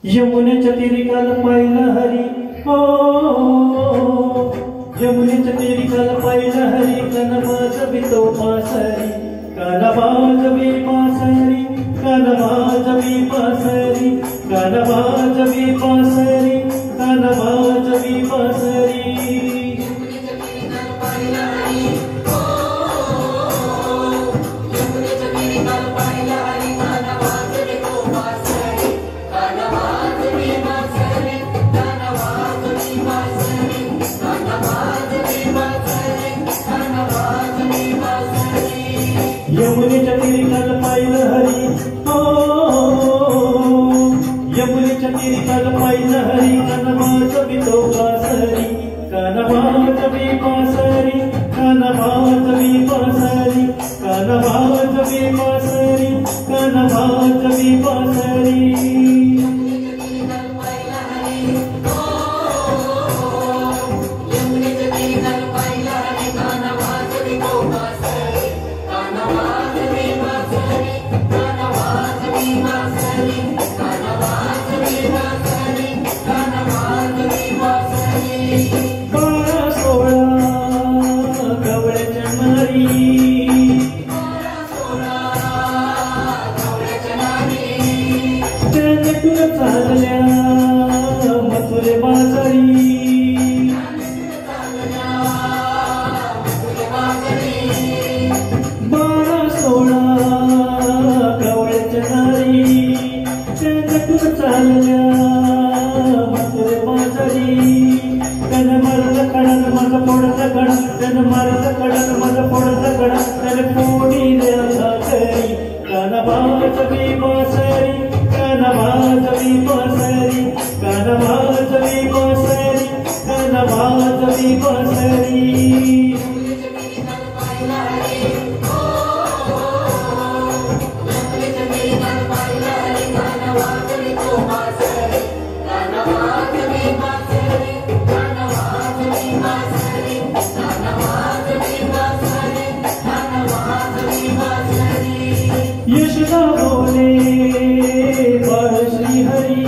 यमुनेच्या तीरी काल पाहिलं हरी हो, यमुनेच्या तीरी काल पाहिलं हरी. कानबाजवी तो पासरी, कानबाजवी पासरी, कानबाजवी पासरी, कानबाजवी पासरी, कानबाजवी पासरी. यमुनेच्या तीरी काल पाहिलं हरी हो, यमुनेच्या तीरी काल पाहिलं हरी. कानबाजवी तो पासरी, कानबाजवी पासरी, कानबाजवी पासरी, कानबाजवी पासरी, कानबाजवी पासरी. चालल्या मथुरे बाजारी, बारा सोळा गवळ्याच्या नारी. त्यातून चालल्या मथुरे बाजारी. त्यानं मारलं कडा माझं फोडलं कडा, त्यानं मारलं कडा माझं फोडलं कडा. त्यानं फोडील्या घरी कानबाजवी पासरी, कानबाजवी पासरी, कानबाजवी पासरी, कानबाजवी पासरी. यशोदा बोले बाळ श्री हरी,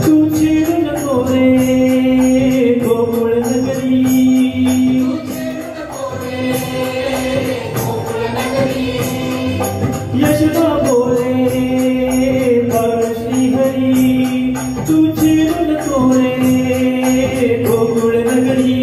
तू चिडू नको रे गोकुळ नगरी. यशोदा बोले बाळ श्री हरी, तू चिडू नको रे गोकुळ नगरी.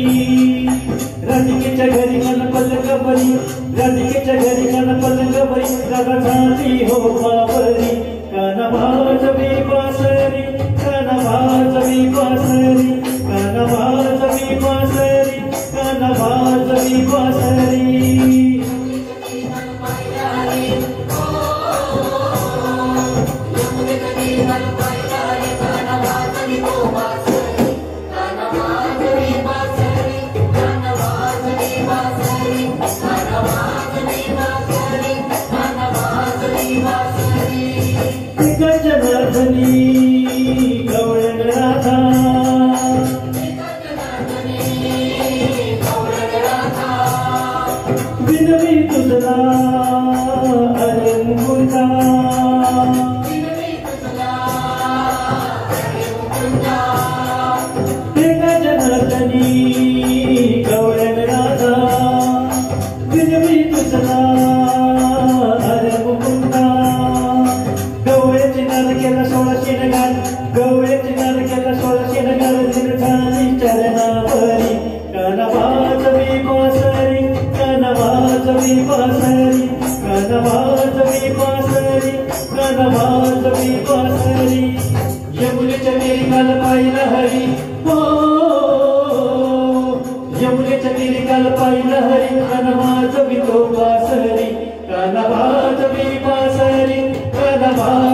राधिकेच्या घरी कान पलंग बरी, राधिकेच्या घरी कान पलंग बरी. राधा झाली हो बाबरी, कानबाजवी पासरी, कानबाजवी पासरी, कानबाजवी पासरी, कानबाजवी पासरी. जनार्दनी गवळण राधा, विनवी तुझला अरे मुकुंदा. जनार्दनी गवळण राधा, विनवी तुझला अरे मुकुंदा. गवळ्याची नाद केला 1600 नगार, गवळ्याची नाद केला 1600 नगार. दिन झाली चरणावरी, कानबाजवी पासरी, कानबाजवी पासरी, कानबाजवी पासरी, कानबाजवी पासरी. यमुनेच्या तीरी काल पाहिलं हरी हो, यमुनेच्या तीरी काल पाहिलं हरी. कानबाजवी तो पासरी, कानबाजवी पासरी, कानबाजवी